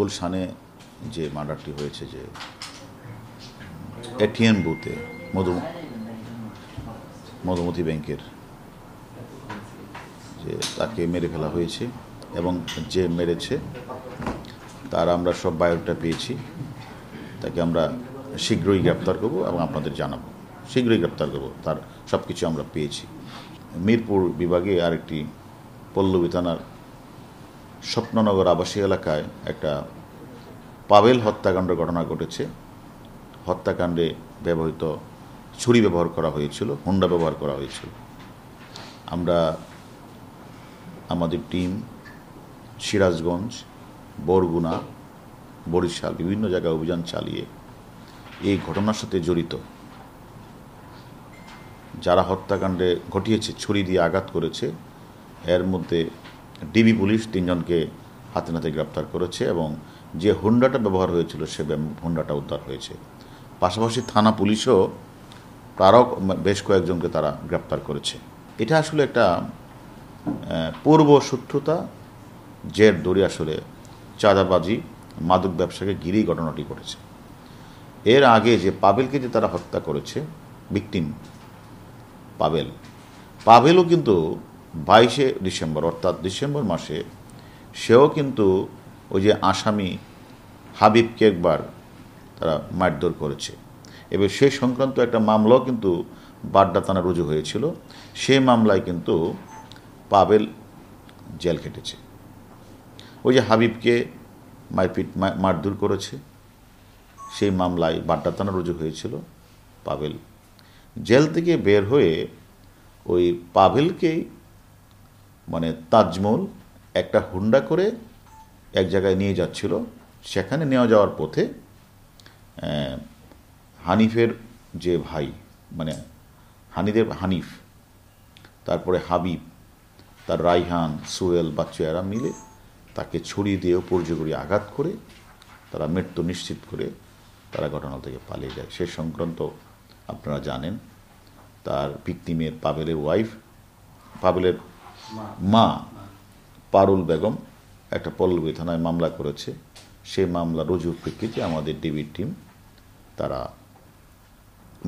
গুলশানে যে মার্ডারটি হয়েছে, যে এটিএম বুথে মধুমতি ব্যাংকের যে তাকে মেরে ফেলা হয়েছে, এবং যে মেরেছে তার আমরা সব বায়োডাটা পেয়েছি। তাকে আমরা শীঘ্রই গ্রেপ্তার করব এবং আপনাদের জানাবো, শীঘ্রই গ্রেপ্তার করব। তার সব কিছু আমরা পেয়েছি। মিরপুর বিভাগে আরেকটি পল্লবী থানার স্বপ্ননগর আবাসিক এলাকায় একটা পাভেল হত্যাকাণ্ডের ঘটনা ঘটেছে। হত্যাকাণ্ডে ব্যবহৃত ছুরি ব্যবহার করা হয়েছিল, হুন্ডা ব্যবহার করা হয়েছিল। আমরা আমাদের টিম সিরাজগঞ্জ, বরগুনা, বরিশাল বিভিন্ন জায়গায় অভিযান চালিয়ে এই ঘটনার সাথে জড়িত যারা হত্যাকাণ্ডে ঘটিয়েছে, ছুরি দিয়ে আঘাত করেছে, এর মধ্যে ডিবি পুলিশ 3 জনকে হাতে নাতে গ্রেপ্তার করেছে, এবং যে হুন্ডাটা ব্যবহার হয়েছিল সে হুন্ডাটা উদ্ধার হয়েছে। পাশাপাশি থানা পুলিশও আরও বেশ কয়েকজনকে তারা গ্রেপ্তার করেছে। এটা আসলে একটা পূর্ব শত্রুতা, জের ধরে আসলে চাঁদাবাজি, মাদক ব্যবসাকে ঘিরেই ঘটনাটি ঘটেছে। এর আগে যে পাভেলকে যে তারা হত্যা করেছে, ভিকটিম পাভেলও কিন্তু 22শে ডিসেম্বর অর্থাৎ ডিসেম্বর মাসে সেও কিন্তু ওই যে আসামি হাবিবকে একবার তারা মারধর করেছে, এবার সেই সংক্রান্ত একটা মামলাও কিন্তু বাড্ডা থানা রুজু হয়েছিল। সেই মামলায় কিন্তু পাভেল জেল খেটেছে। ওই যে হাবিবকে মারধর করেছে, সেই মামলায় বাড্ডা থানা রুজু হয়েছিল। পাভেল জেল থেকে বের হয়ে ওই পাভেলকেই মানে তাজমল একটা হুন্ডা করে এক জায়গায় নিয়ে যাচ্ছিল। সেখানে নিয়ে যাওয়ার পথে হানিফের যে ভাই, মানে হানিফ, তারপরে হাবিব, তার রাইহান, সোহেল, বাচ্চারা মিলে তাকে ছুরি দিয়ে উপর্যুপরি আঘাত করে তারা মৃত্যু নিশ্চিত করে তারা ঘটনা থেকে পালিয়ে যায়। সে সংক্রান্ত আপনারা জানেন। তার ভিকটিমের পাভেলের ওয়াইফ, পাভেলের মা পারুল বেগম একটা পল্লবী থানায় মামলা করেছে। সেই মামলা রুজুর প্রেক্ষিতে আমাদের ডিবির টিম তারা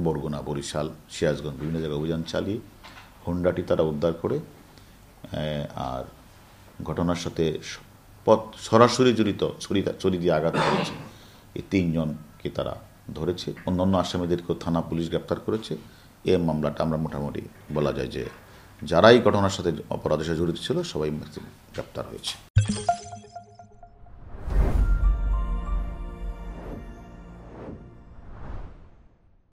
বরগুনা, বরিশাল, সিরাজগঞ্জ বিভিন্ন জায়গায় অভিযান চালিয়ে হুন্ডাটি তারা উদ্ধার করে, আর ঘটনার সাথে সরাসরি জড়িত ছুরি দিয়ে আঘাত করেছে এই 3 জনকে তারা ধরেছে। অন্যান্য আসামিদেরকেও থানা পুলিশ গ্রেপ্তার করেছে। এই মামলাটা আমরা মোটামুটি বলা যায় যে যারাই ঘটনার সাথে অপরাধের সাথে জড়িত ছিল সবাই গ্রেপ্তার হয়েছে।